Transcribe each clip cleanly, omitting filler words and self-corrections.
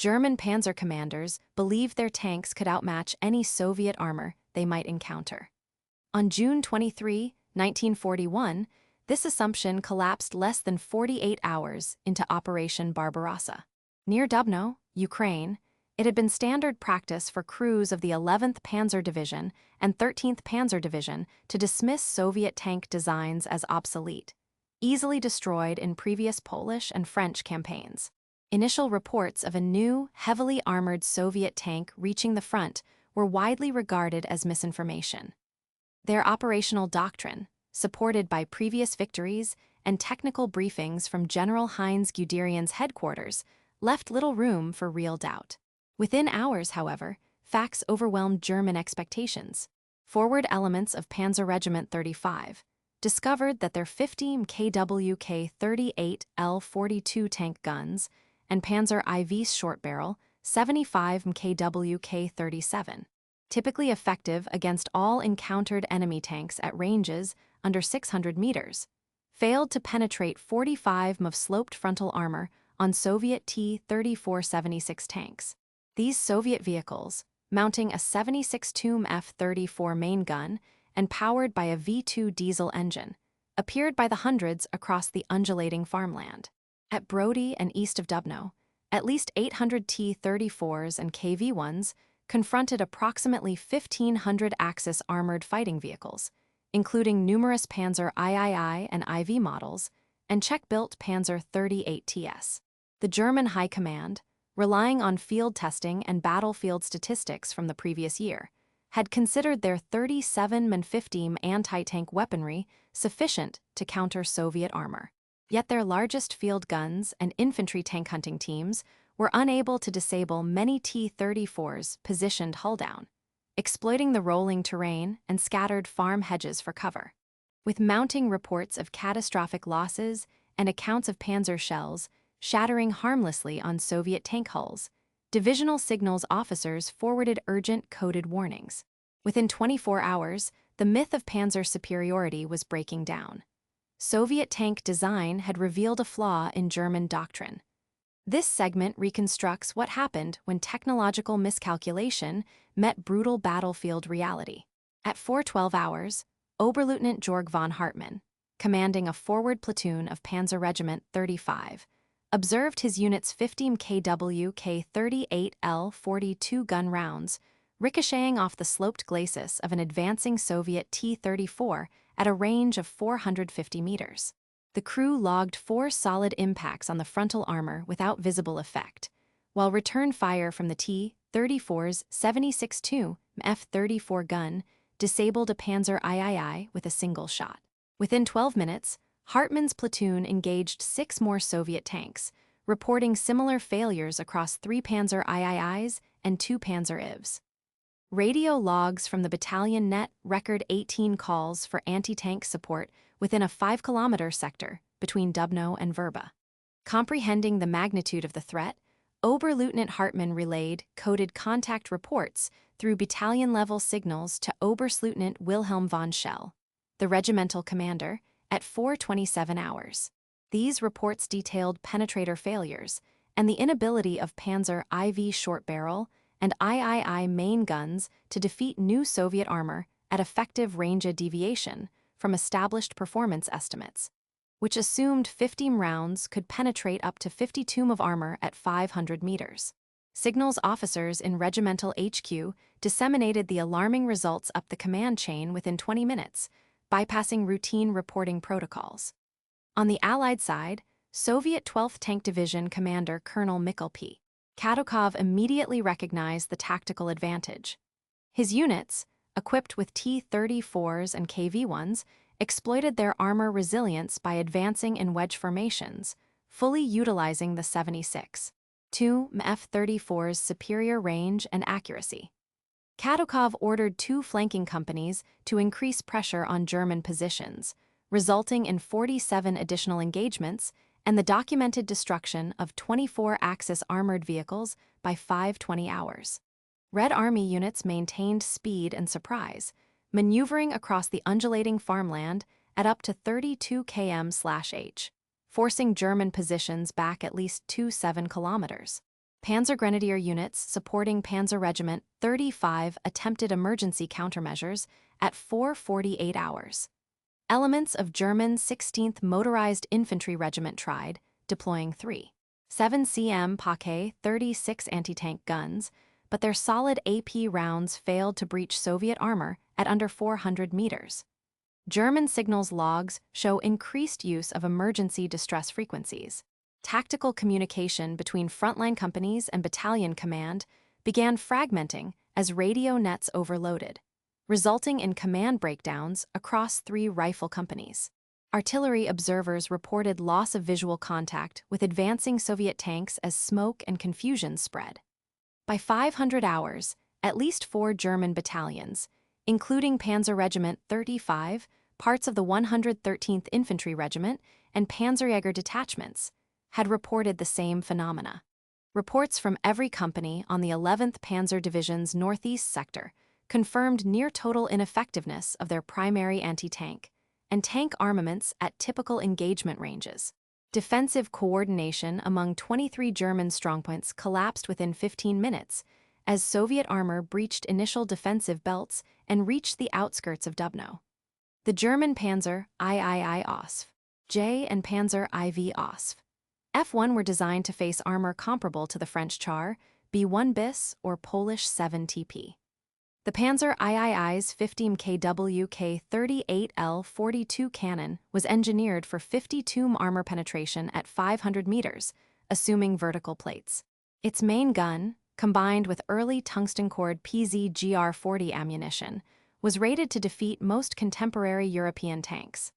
German Panzer commanders believed their tanks could outmatch any Soviet armor they might encounter. On June 23, 1941, this assumption collapsed less than 48 hours into Operation Barbarossa. Near Dubno, Ukraine, it had been standard practice for crews of the 11th Panzer Division and 13th Panzer Division to dismiss Soviet tank designs as obsolete, easily destroyed in previous Polish and French campaigns. Initial reports of a new, heavily armored Soviet tank reaching the front were widely regarded as misinformation. Their operational doctrine, supported by previous victories and technical briefings from General Heinz Guderian's headquarters, left little room for real doubt. Within hours, however, facts overwhelmed German expectations. Forward elements of Panzer Regiment 35 discovered that their 50 kW K38L42 tank guns and Panzer IV's short barrel 75 kW K37, typically effective against all encountered enemy tanks at ranges under 600 meters, failed to penetrate 45 of sloped frontal armor on Soviet T-34-76 tanks. These Soviet vehicles, mounting a 76 TUM F-34 main gun and powered by a V2 diesel engine, appeared by the hundreds across the undulating farmland. At Brody and east of Dubno, at least 800 T-34s and KV-1s confronted approximately 1,500 Axis armored fighting vehicles, including numerous Panzer III and IV models and Czech-built Panzer 38TS. The German High Command, relying on field testing and battlefield statistics from the previous year, had considered their 37 and 50 anti-tank weaponry sufficient to counter Soviet armor. Yet their largest field guns and infantry tank hunting teams were unable to disable many T-34s positioned hull down, exploiting the rolling terrain and scattered farm hedges for cover. With mounting reports of catastrophic losses and accounts of Panzer shells shattering harmlessly on Soviet tank hulls, divisional signals officers forwarded urgent coded warnings. Within 24 hours, the myth of Panzer superiority was breaking down. Soviet tank design had revealed a flaw in German doctrine. This segment reconstructs what happened when technological miscalculation met brutal battlefield reality. At 4:12 hours, Oberleutnant Georg von Hartmann, commanding a forward platoon of Panzer Regiment 35, observed his unit's 50 kW K38L42 gun rounds ricocheting off the sloped glacis of an advancing Soviet T-34 at a range of 450 meters. The crew logged 4 solid impacts on the frontal armor without visible effect, while return fire from the T-34's 76 TUM F-34 gun disabled a Panzer III with a single shot. Within 12 minutes, Hartmann's platoon engaged 6 more Soviet tanks, reporting similar failures across 3 Panzer IIIs and 2 Panzer IVs. Radio logs from the battalion net record 18 calls for anti-tank support within a 5-kilometer sector between Dubno and Verba. Comprehending the magnitude of the threat, Oberleutnant Hartmann relayed coded contact reports through battalion-level signals to Oberstleutnant Wilhelm von Schell, the regimental commander, at 4:27 hours. These reports detailed penetrator failures and the inability of Panzer IV short barrel and III main guns to defeat new Soviet armor at effective range of deviation from established performance estimates, which assumed 50 rounds could penetrate up to 50 TUM of armor at 500 meters. Signals officers in regimental HQ disseminated the alarming results up the command chain within 20 minutes, bypassing routine reporting protocols. On the Allied side, Soviet 12th Tank Division Commander Colonel Mikhail P. Kadokov immediately recognized the tactical advantage. His units, equipped with T-34s and KV-1s, exploited their armor resilience by advancing in wedge formations, fully utilizing the 76 TUM F-34's superior range and accuracy. Kadokov ordered 2 flanking companies to increase pressure on German positions, resulting in 47 additional engagements and the documented destruction of 24 Axis armored vehicles by 5:20 hours. Red Army units maintained speed and surprise, maneuvering across the undulating farmland at up to 32 km/h, forcing German positions back at least 7 kilometers. Panzer Grenadier units supporting Panzer Regiment 35 attempted emergency countermeasures at 4:48 hours. Elements of German 16th Motorized Infantry Regiment tried, deploying 3.7 cm Paquet 36 anti-tank guns, but their solid AP rounds failed to breach Soviet armor at under 400 meters. German signals logs show increased use of emergency distress frequencies. Tactical communication between frontline companies and battalion command began fragmenting as radio nets overloaded, resulting in command breakdowns across 3 rifle companies. Artillery observers reported loss of visual contact with advancing Soviet tanks as smoke and confusion spread. By 500 hours, at least 4 German battalions, including Panzer Regiment 35, parts of the 113th Infantry Regiment, and Panzerjäger detachments, had reported the same phenomena. Reports from every company on the 11th Panzer Division's northeast sector confirmed near-total ineffectiveness of their primary anti-tank and tank armaments at typical engagement ranges. Defensive coordination among 23 German strongpoints collapsed within 15 minutes as Soviet armor breached initial defensive belts and reached the outskirts of Dubno. The German Panzer III Osv. J and Panzer IV Osv. F1 were designed to face armor comparable to the French Char, B1 bis, or Polish 7TP. The Panzer III's 15 kW K38L42 cannon was engineered for 52 armor penetration at 500 meters, assuming vertical plates. Its main gun, combined with early tungsten-cored PZ-GR40 ammunition, was rated to defeat most contemporary European tanks.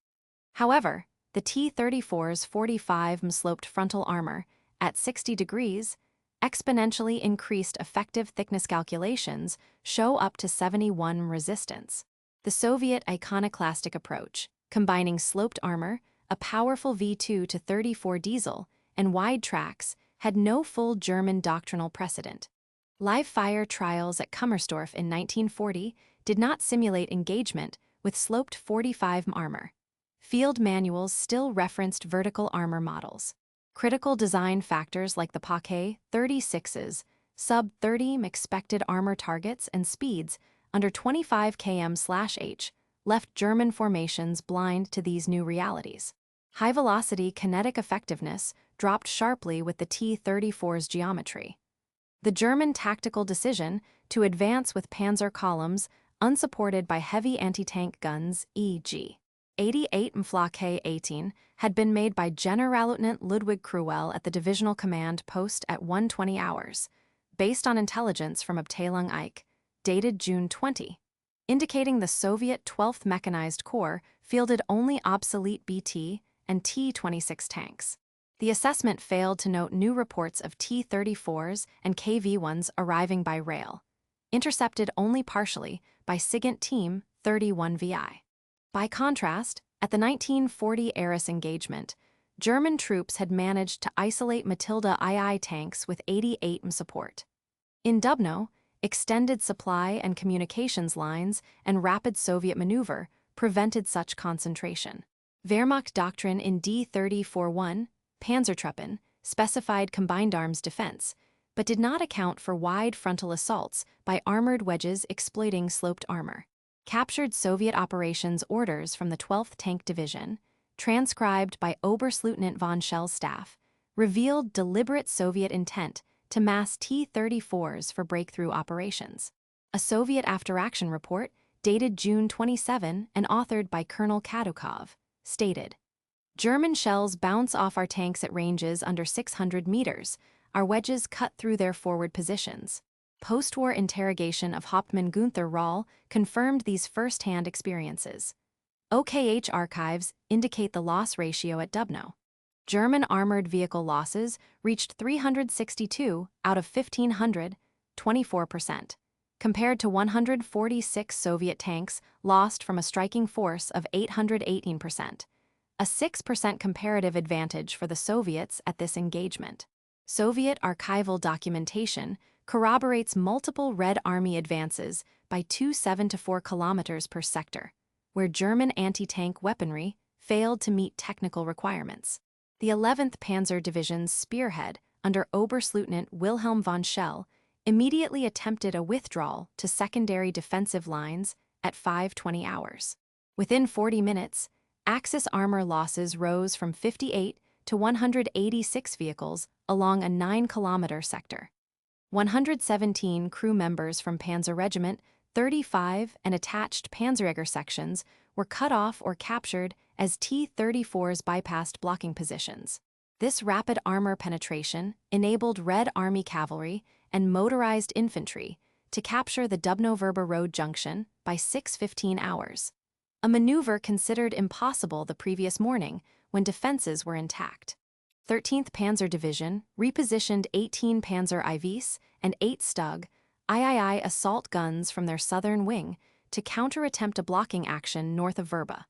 However, the T-34's 45 sloped frontal armor, at 60 degrees, exponentially increased effective thickness calculations show up to 71 resistance. The Soviet iconoclastic approach, combining sloped armor, a powerful V2 to 34 diesel, and wide tracks, had no full German doctrinal precedent. Live-fire trials at Kummersdorf in 1940 did not simulate engagement with sloped 45 armor. Field manuals still referenced vertical armor models. Critical design factors like the Paquet 36's sub-30 expected armor targets and speeds under 25 km/h left German formations blind to these new realities. High-velocity kinetic effectiveness dropped sharply with the T-34's geometry. The German tactical decision to advance with panzer columns unsupported by heavy anti-tank guns, e.g. 88 and Flak 18, had been made by Generalleutnant Ludwig Cruel at the divisional command post at 1:20 hours, based on intelligence from Abteilung Eich, dated June 20, indicating the Soviet 12th Mechanized Corps fielded only obsolete BT and T-26 tanks. The assessment failed to note new reports of T-34s and KV-1s arriving by rail, intercepted only partially by SIGINT Team 31VI. By contrast, at the 1940 Arras engagement, German troops had managed to isolate Matilda II tanks with 88 support. In Dubno, extended supply and communications lines and rapid Soviet maneuver prevented such concentration. Wehrmacht doctrine in D-30-41, Panzertruppen, specified combined arms defense, but did not account for wide frontal assaults by armored wedges exploiting sloped armor. Captured Soviet operations orders from the 12th Tank Division, transcribed by Oberstleutnant von Schell's staff, revealed deliberate Soviet intent to mass T-34s for breakthrough operations. A Soviet after-action report, dated June 27 and authored by Colonel Kadukov, stated, "German shells bounce off our tanks at ranges under 600 meters, our wedges cut through their forward positions." Post-war interrogation of Hauptmann Gunther Rahl confirmed these first-hand experiences. OKH archives indicate the loss ratio at Dubno. German armored vehicle losses reached 362 out of 1,500, 24%, compared to 146 Soviet tanks lost from a striking force of 818%, a 6% comparative advantage for the Soviets at this engagement. Soviet archival documentation corroborates multiple Red Army advances by 2.7 to 4 kilometers per sector, where German anti-tank weaponry failed to meet technical requirements. The 11th Panzer Division's spearhead, under Oberstleutnant Wilhelm von Schell, immediately attempted a withdrawal to secondary defensive lines at 5:20 hours. Within 40 minutes, Axis armor losses rose from 58 to 186 vehicles along a 9-kilometer sector. 117 crew members from Panzer Regiment 35 and attached Panzerjäger sections were cut off or captured as T-34s bypassed blocking positions. This rapid armor penetration enabled Red Army cavalry and motorized infantry to capture the Dubno-Vrba Road junction by 6:15 hours, a maneuver considered impossible the previous morning when defenses were intact. 13th Panzer Division repositioned 18 Panzer IVs and 8 Stug III assault guns from their southern wing to counter-attempt a blocking action north of Vrba,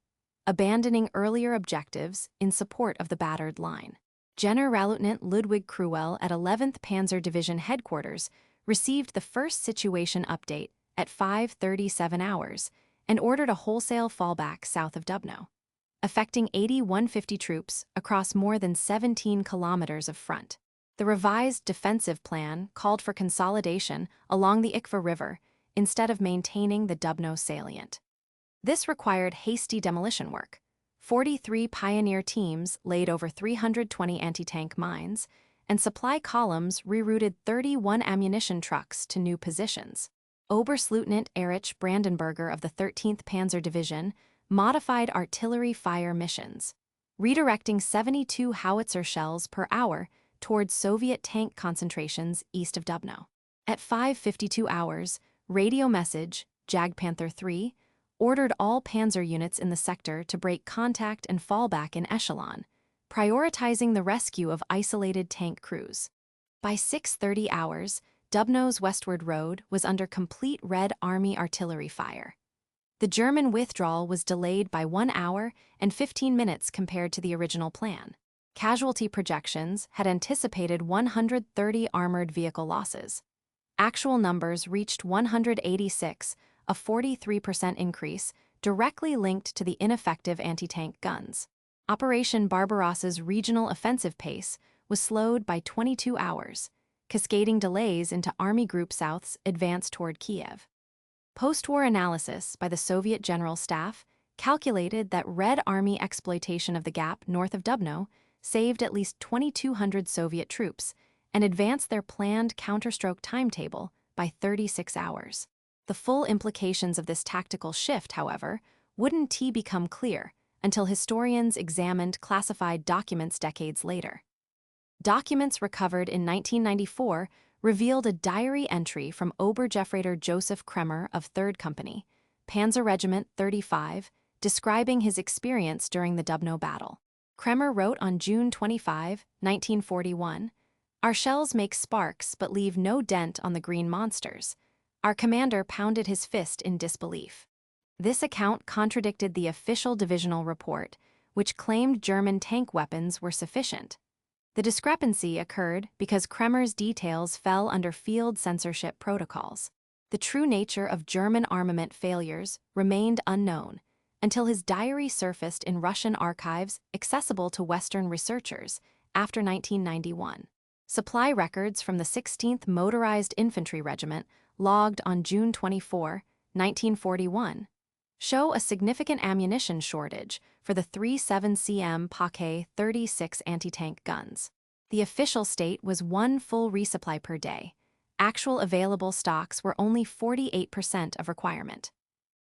abandoning earlier objectives in support of the battered line. Generalleutnant Ludwig Cruel at 11th Panzer Division headquarters received the first situation update at 5:37 hours and ordered a wholesale fallback south of Dubno, affecting 80-150 troops across more than 17 kilometers of front. The revised defensive plan called for consolidation along the Ikva River instead of maintaining the Dubno salient. This required hasty demolition work. 43 pioneer teams laid over 320 anti-tank mines, and supply columns rerouted 31 ammunition trucks to new positions. Oberstleutnant Erich Brandenberger of the 13th Panzer Division modified artillery fire missions, redirecting 72 howitzer shells per hour towards Soviet tank concentrations east of Dubno. At 5:52 hours, radio message, Jagdpanther 3, ordered all Panzer units in the sector to break contact and fall back in echelon, prioritizing the rescue of isolated tank crews. By 6:30 hours, Dubno's westward road was under complete Red Army artillery fire. The German withdrawal was delayed by 1 hour and 15 minutes compared to the original plan. Casualty projections had anticipated 130 armored vehicle losses. Actual numbers reached 186, a 43% increase, directly linked to the ineffective anti-tank guns. Operation Barbarossa's regional offensive pace was slowed by 22 hours, cascading delays into Army Group South's advance toward Kiev. Post-war analysis by the Soviet General Staff calculated that Red Army exploitation of the gap north of Dubno saved at least 2,200 Soviet troops and advanced their planned counterstroke timetable by 36 hours. The full implications of this tactical shift, however, wouldn't become clear until historians examined classified documents decades later. Documents recovered in 1994 revealed a diary entry from Obergefreiter Kremer of 3rd Company, Panzer Regiment 35, describing his experience during the Dubno battle. Kremer wrote on June 25, 1941, "Our shells make sparks but leave no dent on the green monsters. Our commander pounded his fist in disbelief." This account contradicted the official divisional report, which claimed German tank weapons were sufficient. The discrepancy occurred because Kremer's details fell under field censorship protocols. The true nature of German armament failures remained unknown until his diary surfaced in Russian archives accessible to Western researchers after 1991. Supply records from the 16th Motorized Infantry Regiment, logged on June 24, 1941, show a significant ammunition shortage for the 37 cm Paquet 36 anti-tank guns. The official state was 1 full resupply per day. Actual available stocks were only 48% of requirement.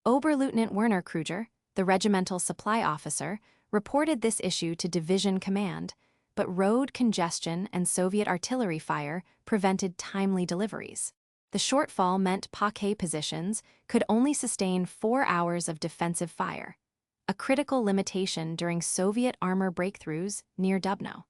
Oberleutnant Werner Kruger, the regimental supply officer, reported this issue to division command, but road congestion and Soviet artillery fire prevented timely deliveries. The shortfall meant Paquet positions could only sustain 4 hours of defensive fire, a critical limitation during Soviet armor breakthroughs near Dubno.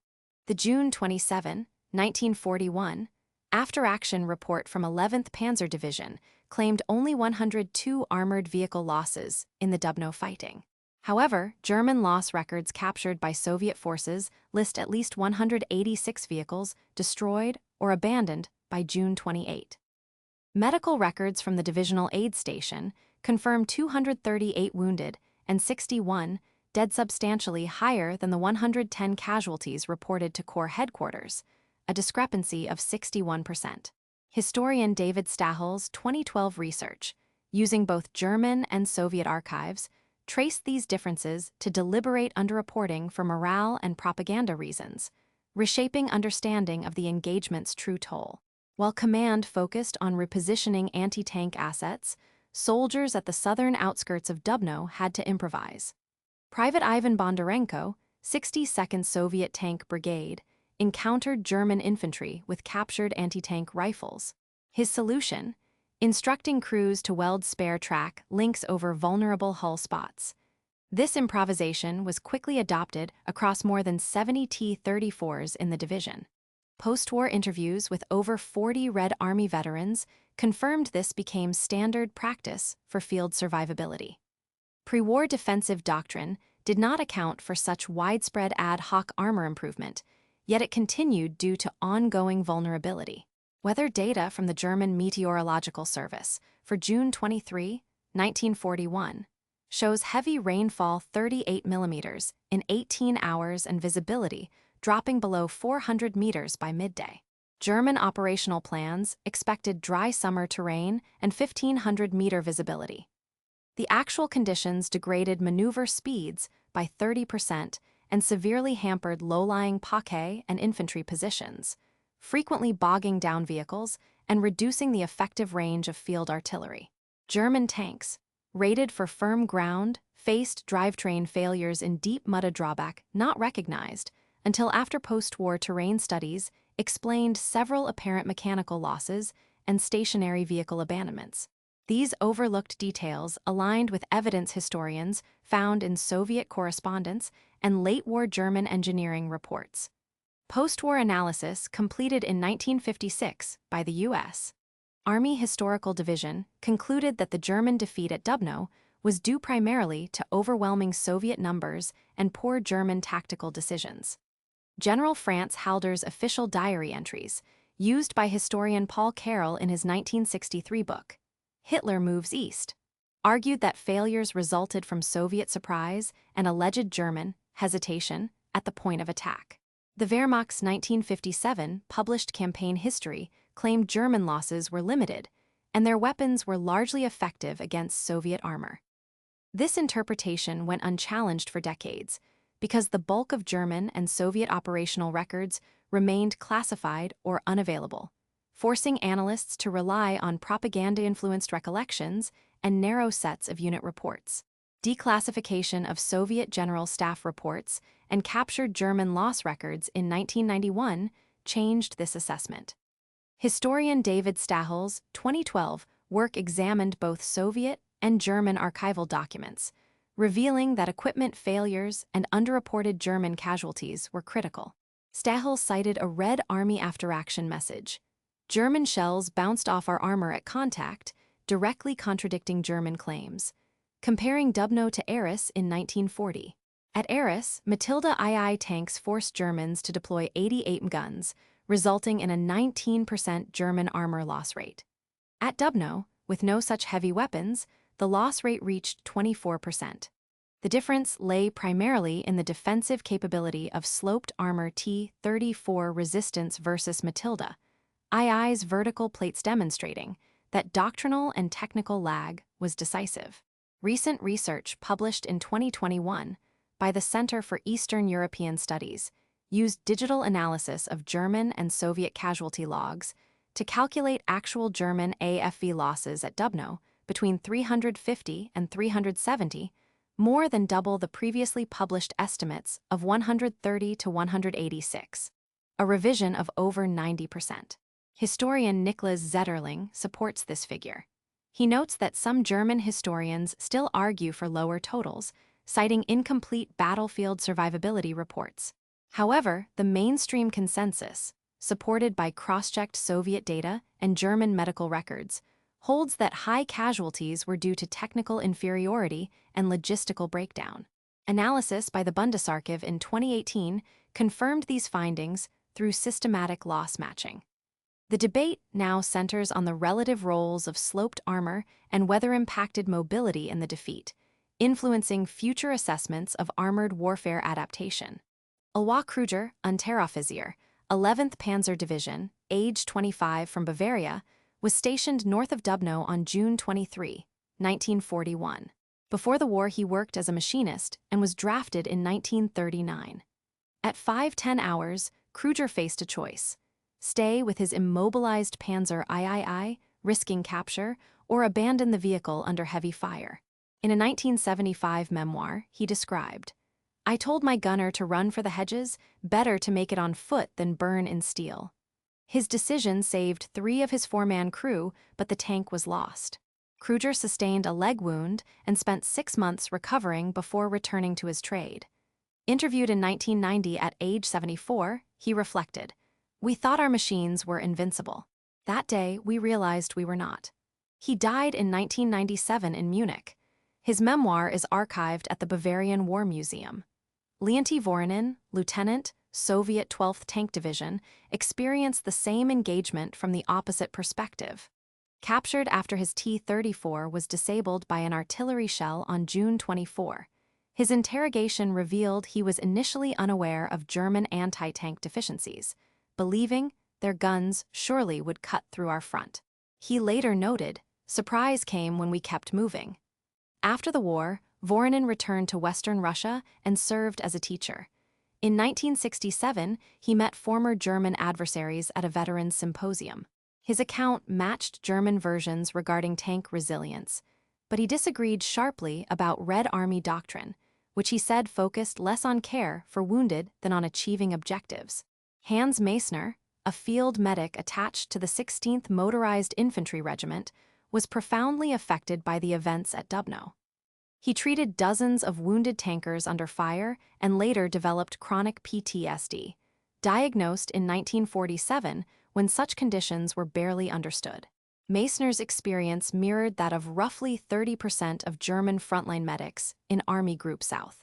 The June 27, 1941, after-action report from 11th Panzer Division claimed only 102 armored vehicle losses in the Dubno fighting. However, German loss records captured by Soviet forces list at least 186 vehicles destroyed or abandoned by June 28. Medical records from the Divisional Aid Station confirm 238 wounded and 61 dead, substantially higher than the 110 casualties reported to Corps headquarters, a discrepancy of 61%. Historian David Stahel's 2012 research, using both German and Soviet archives, traced these differences to deliberate underreporting for morale and propaganda reasons, reshaping understanding of the engagement's true toll. While command focused on repositioning anti-tank assets, soldiers at the southern outskirts of Dubno had to improvise. Private Ivan Bondarenko, 62nd Soviet Tank Brigade, encountered German infantry with captured anti-tank rifles. His solution? Instructing crews to weld spare track links over vulnerable hull spots. This improvisation was quickly adopted across more than 70 T-34s in the division. Post-war interviews with over 40 Red Army veterans confirmed this became standard practice for field survivability. Pre-war defensive doctrine did not account for such widespread ad hoc armor improvement, yet it continued due to ongoing vulnerability. Weather data from the German Meteorological Service for June 23, 1941, shows heavy rainfall 38 millimeters in 18 hours and visibility dropping below 400 meters by midday. German operational plans expected dry summer terrain and 1,500-meter visibility. The actual conditions degraded maneuver speeds by 30% and severely hampered low-lying Paquet and infantry positions, frequently bogging down vehicles and reducing the effective range of field artillery. German tanks, rated for firm ground, faced drivetrain failures in deep mud, drawback not recognized until after post-war terrain studies explained several apparent mechanical losses and stationary vehicle abandonments. These overlooked details aligned with evidence historians found in Soviet correspondence and late-war German engineering reports. Post-war analysis completed in 1956 by the U.S. Army Historical Division concluded that the German defeat at Dubno was due primarily to overwhelming Soviet numbers and poor German tactical decisions. General Franz Halder's official diary entries, used by historian Paul Carroll in his 1963 book, Hitler Moves East, argued that failures resulted from Soviet surprise and alleged German hesitation at the point of attack. The Wehrmacht's 1957 published campaign history claimed German losses were limited, and their weapons were largely effective against Soviet armor. This interpretation went unchallenged for decades, because the bulk of German and Soviet operational records remained classified or unavailable, forcing analysts to rely on propaganda-influenced recollections and narrow sets of unit reports. Declassification of Soviet General Staff reports and captured German loss records in 1991 changed this assessment. Historian David Stahel's 2012 work examined both Soviet and German archival documents, revealing that equipment failures and underreported German casualties were critical. Stahel cited a Red Army after-action message. German shells bounced off our armor at contact, directly contradicting German claims, comparing Dubno to Arras in 1940. At Arras, Matilda II tanks forced Germans to deploy 88 guns, resulting in a 19% German armor loss rate. At Dubno, with no such heavy weapons, the loss rate reached 24%. The difference lay primarily in the defensive capability of sloped armor T-34 resistance versus Matilda II's vertical plates, demonstrating that doctrinal and technical lag was decisive. Recent research published in 2021 by the Center for Eastern European Studies used digital analysis of German and Soviet casualty logs to calculate actual German AFV losses at Dubno between 350 and 370, more than double the previously published estimates of 130 to 186, a revision of over 90%. Historian Niklas Zetterling supports this figure. He notes that some German historians still argue for lower totals, citing incomplete battlefield survivability reports. However, the mainstream consensus, supported by cross-checked Soviet data and German medical records, holds that high casualties were due to technical inferiority and logistical breakdown. Analysis by the Bundesarchiv in 2018 confirmed these findings through systematic loss matching. The debate now centers on the relative roles of sloped armor and weather-impacted mobility in the defeat, influencing future assessments of armored warfare adaptation. Alwa Kruger, Unteroffizier, 11th Panzer Division, age 25 from Bavaria, was stationed north of Dubno on June 23, 1941. Before the war, he worked as a machinist and was drafted in 1939. At 5:10 hours, Kruger faced a choice: stay with his immobilized Panzer III, risking capture, or abandon the vehicle under heavy fire. In a 1975 memoir, he described, "I told my gunner to run for the hedges, better to make it on foot than burn in steel." His decision saved 3 of his 4-man crew, but the tank was lost. Kruger sustained a leg wound and spent 6 months recovering before returning to his trade. Interviewed in 1990 at age 74, he reflected, "We thought our machines were invincible. That day, we realized we were not." He died in 1997 in Munich. His memoir is archived at the Bavarian War Museum. Leonti Voronin, lieutenant, Soviet 12th Tank Division, experienced the same engagement from the opposite perspective. Captured after his T-34 was disabled by an artillery shell on June 24. His interrogation revealed he was initially unaware of German anti-tank deficiencies, believing their guns surely would cut through our front. He later noted, "Surprise came when we kept moving." After the war, Voronin returned to Western Russia and served as a teacher. In 1967, he met former German adversaries at a veterans symposium. His account matched German versions regarding tank resilience, but he disagreed sharply about Red Army doctrine, which he said focused less on care for wounded than on achieving objectives. Hans Meissner, a field medic attached to the 16th Motorized Infantry Regiment, was profoundly affected by the events at Dubno. He treated dozens of wounded tankers under fire and later developed chronic PTSD, diagnosed in 1947 when such conditions were barely understood. Meissner's experience mirrored that of roughly 30% of German frontline medics in Army Group South.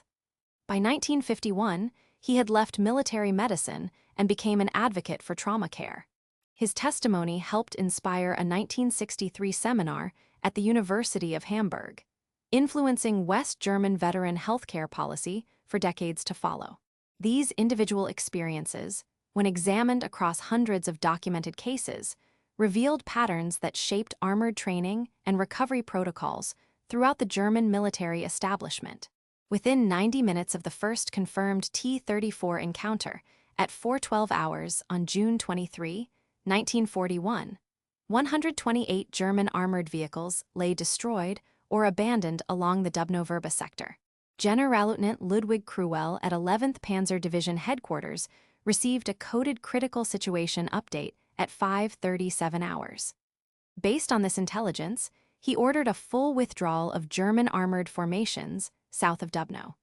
By 1951, he had left military medicine and became an advocate for trauma care. His testimony helped inspire a 1963 seminar at the University of Hamburg, influencing West German veteran healthcare policy for decades to follow. These individual experiences, when examined across hundreds of documented cases, revealed patterns that shaped armored training and recovery protocols throughout the German military establishment. Within 90 minutes of the first confirmed T-34 encounter, at 4:12 hours on June 23, 1941, 128 German armored vehicles lay destroyed or abandoned along the Dubno-Vrba sector. Generalleutnant Ludwig Kruwell at 11th Panzer Division headquarters received a coded critical situation update at 5:37 hours. Based on this intelligence, he ordered a full withdrawal of German armored formations south of Dubno,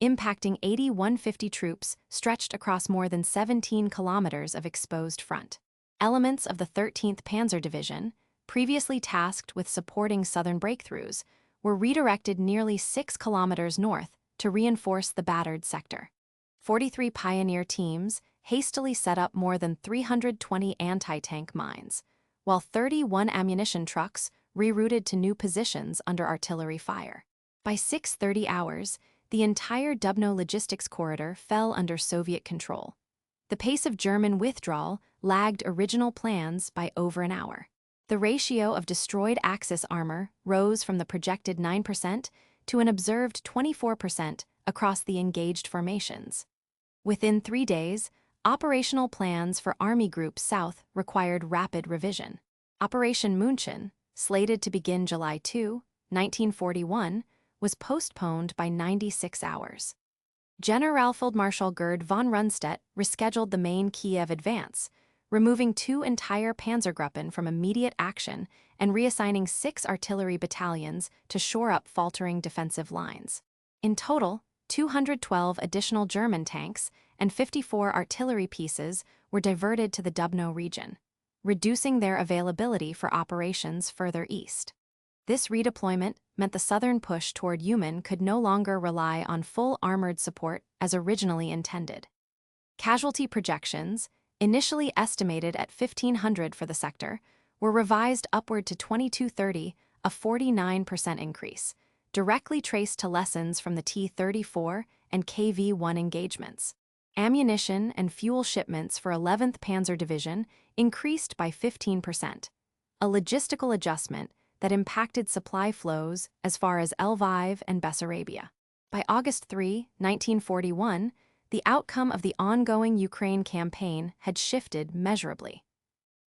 impacting 80-150 troops stretched across more than 17 kilometers of exposed front. Elements of the 13th Panzer Division, previously tasked with supporting southern breakthroughs, were redirected nearly 6 kilometers north to reinforce the battered sector. 43 pioneer teams hastily set up more than 320 anti-tank mines, while 31 ammunition trucks rerouted to new positions under artillery fire. By 6:30 hours, the entire Dubno logistics corridor fell under Soviet control. The pace of German withdrawal lagged original plans by over an hour. The ratio of destroyed Axis armor rose from the projected 9% to an observed 24% across the engaged formations. Within 3 days, operational plans for Army Group South required rapid revision. Operation München, slated to begin July 2, 1941, was postponed by 96 hours. Generalfeldmarschall Gerd von Rundstedt rescheduled the main Kiev advance, removing 2 entire Panzergruppen from immediate action and reassigning 6 artillery battalions to shore up faltering defensive lines. In total, 212 additional German tanks and 54 artillery pieces were diverted to the Dubno region, reducing their availability for operations further east. This redeployment meant the southern push toward Uman could no longer rely on full armored support as originally intended. Casualty projections, initially estimated at 1,500 for the sector, were revised upward to 2,230, a 49% increase, directly traced to lessons from the T-34 and KV-1 engagements. Ammunition and fuel shipments for 11th Panzer Division increased by 15%, a logistical adjustment that impacted supply flows as far as Lviv and Bessarabia. By August 3, 1941, the outcome of the ongoing Ukraine campaign had shifted measurably.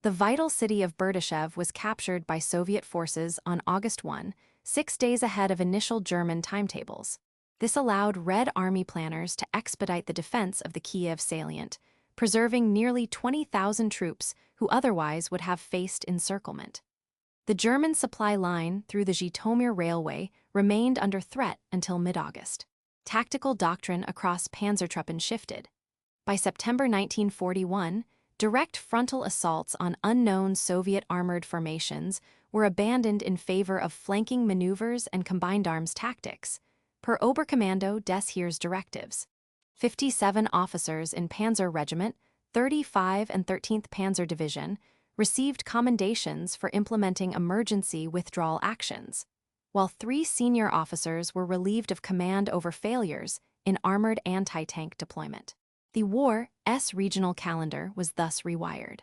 The vital city of Berdyshev was captured by Soviet forces on August 1, 6 days ahead of initial German timetables. This allowed Red Army planners to expedite the defense of the Kiev salient, preserving nearly 20,000 troops who otherwise would have faced encirclement. The German supply line through the Zhytomyr Railway remained under threat until mid-August. Tactical doctrine across Panzertruppen shifted. By September 1941, direct frontal assaults on unknown Soviet armored formations were abandoned in favor of flanking maneuvers and combined arms tactics, per Oberkommando des Heeres directives. 57 officers in Panzer Regiment, 35 and 13th Panzer Division received commendations for implementing emergency withdrawal actions, while 3 senior officers were relieved of command over failures in armored anti-tank deployment. The war's regional calendar was thus rewired.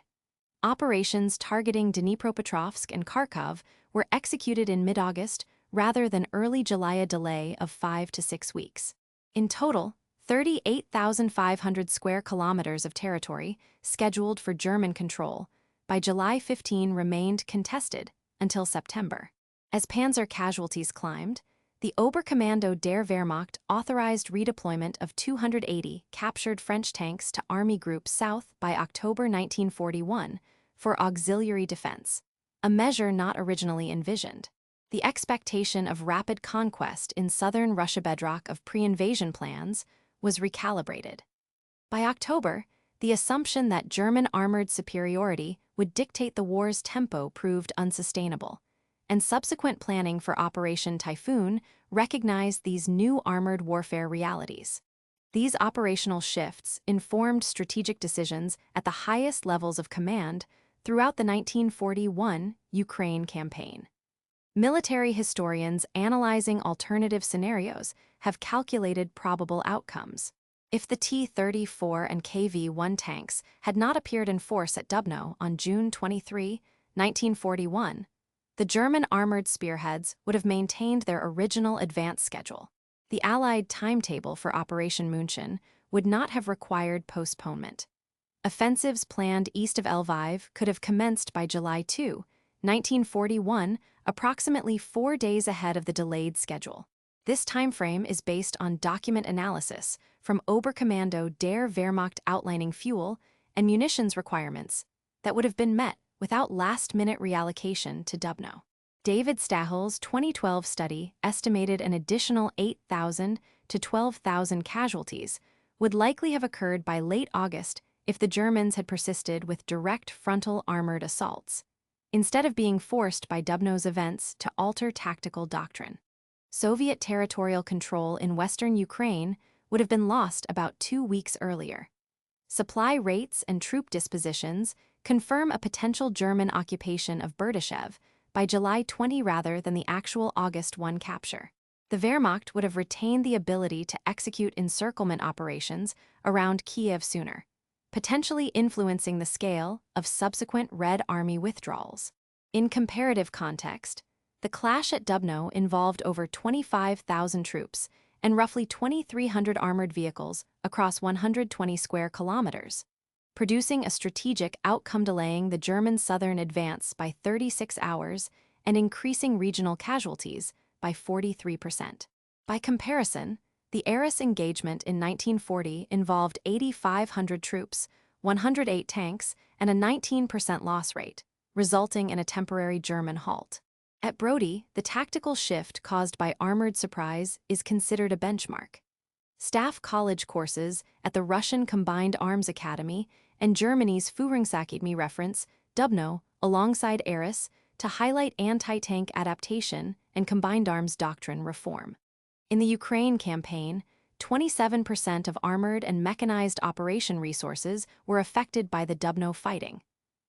Operations targeting Dnipropetrovsk and Kharkov were executed in mid-August rather than early July, a delay of 5 to 6 weeks. In total, 38,500 square kilometers of territory scheduled for German control by July 15 remained contested until September. As Panzer casualties climbed, the Oberkommando der Wehrmacht authorized redeployment of 280 captured French tanks to Army Group South by October 1941 for auxiliary defense, a measure not originally envisioned. The expectation of rapid conquest in southern Russia bedrock of pre-invasion plans was recalibrated. By October, the assumption that German armored superiority would dictate the war's tempo proved unsustainable, and subsequent planning for Operation Typhoon recognized these new armored warfare realities. These operational shifts informed strategic decisions at the highest levels of command throughout the 1941 Ukraine campaign. Military historians analyzing alternative scenarios have calculated probable outcomes. If the T-34 and KV-1 tanks had not appeared in force at Dubno on June 23, 1941, the German armored spearheads would have maintained their original advance schedule. The Allied timetable for Operation München would not have required postponement. Offensives planned east of Lviv could have commenced by July 2, 1941, approximately 4 days ahead of the delayed schedule. This timeframe is based on document analysis from Oberkommando der Wehrmacht outlining fuel and munitions requirements that would have been met without last-minute reallocation to Dubno. David Stahel's 2012 study estimated an additional 8,000 to 12,000 casualties would likely have occurred by late August if the Germans had persisted with direct frontal armored assaults, instead of being forced by Dubno's events to alter tactical doctrine. Soviet territorial control in western Ukraine would have been lost about 2 weeks earlier. Supply rates and troop dispositions confirm a potential German occupation of Berdyshev by July 20 rather than the actual August 1 capture. The Wehrmacht would have retained the ability to execute encirclement operations around Kiev sooner, potentially influencing the scale of subsequent Red Army withdrawals. In comparative context, the clash at Dubno involved over 25,000 troops and roughly 2,300 armored vehicles across 120 square kilometers, producing a strategic outcome delaying the German southern advance by 36 hours and increasing regional casualties by 43%. By comparison, the Arras engagement in 1940 involved 8,500 troops, 108 tanks, and a 19% loss rate, resulting in a temporary German halt. At Brody, the tactical shift caused by armored surprise is considered a benchmark. Staff college courses at the Russian Combined Arms Academy and Germany's Führungsakademie reference Dubno alongside Arras to highlight anti-tank adaptation and combined arms doctrine reform. In the Ukraine campaign, 27% of armored and mechanized operation resources were affected by the Dubno fighting.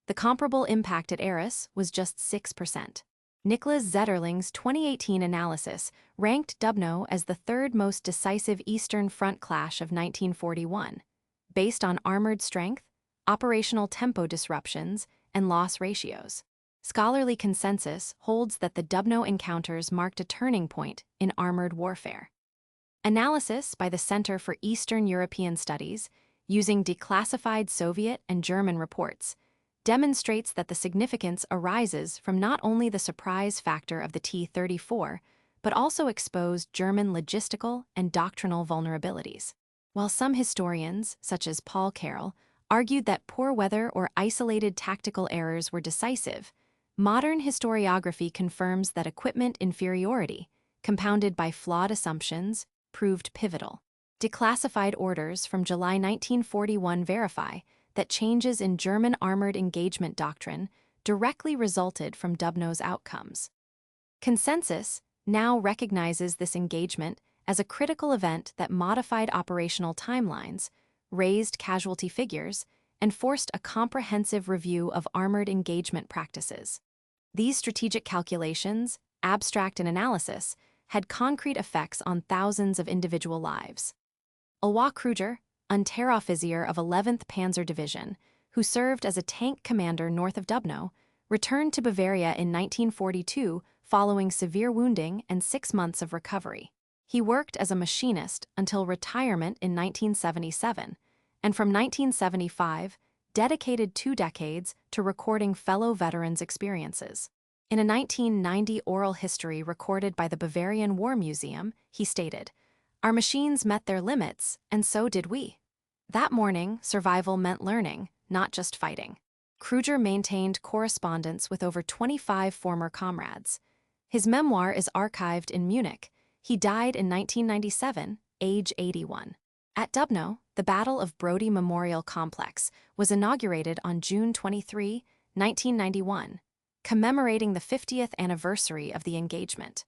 The comparable impact at Arras was just 6%. Niklas Zetterling's 2018 analysis ranked Dubno as the third most decisive Eastern Front clash of 1941, based on armored strength, operational tempo disruptions, and loss ratios. Scholarly consensus holds that the Dubno encounters marked a turning point in armored warfare. Analysis by the Center for Eastern European Studies, using declassified Soviet and German reports, demonstrates that the significance arises from not only the surprise factor of the T-34, but also exposed German logistical and doctrinal vulnerabilities. While some historians, such as Paul Carroll, argued that poor weather or isolated tactical errors were decisive, modern historiography confirms that equipment inferiority, compounded by flawed assumptions, proved pivotal. Declassified orders from July 1941 verify that changes in German armored engagement doctrine directly resulted from Dubno's outcomes. Consensus now recognizes this engagement as a critical event that modified operational timelines, raised casualty figures, and forced a comprehensive review of armored engagement practices. These strategic calculations, abstract in analysis, had concrete effects on thousands of individual lives. Elwha Kruger, Unteroffizier of 11th Panzer Division, who served as a tank commander north of Dubno, returned to Bavaria in 1942 following severe wounding and 6 months of recovery. He worked as a machinist until retirement in 1977, and from 1975, dedicated 2 decades to recording fellow veterans' experiences. In a 1990 oral history recorded by the Bavarian War Museum, he stated, "Our machines met their limits, and so did we. That morning, survival meant learning, not just fighting." Kruger maintained correspondence with over 25 former comrades. His memoir is archived in Munich. He died in 1997, age 81. At Dubno, the Battle of Brody Memorial Complex was inaugurated on June 23, 1991, commemorating the 50th anniversary of the engagement.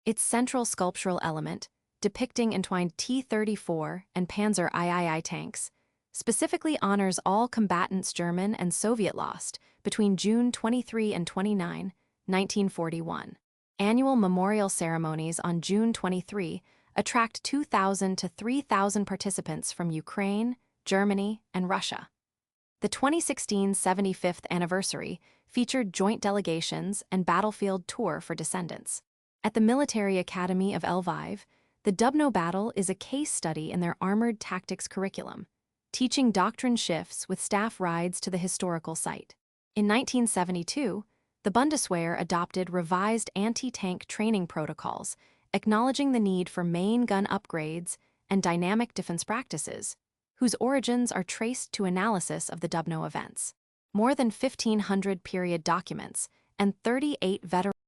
Its central sculptural element, depicting entwined T-34 and Panzer III tanks, specifically honors all combatants German and Soviet lost between June 23 and 29, 1941. Annual memorial ceremonies on June 23 attract 2,000 to 3,000 participants from Ukraine, Germany, and Russia. The 2016 75th anniversary featured joint delegations and battlefield tour for descendants. At the Military Academy of Lviv, the Dubno battle is a case study in their armored tactics curriculum, teaching doctrine shifts with staff rides to the historical site. In 1972, the Bundeswehr adopted revised anti-tank training protocols, acknowledging the need for main gun upgrades and dynamic defense practices, whose origins are traced to analysis of the Dubno events. More than 1,500 period documents and 38 veteran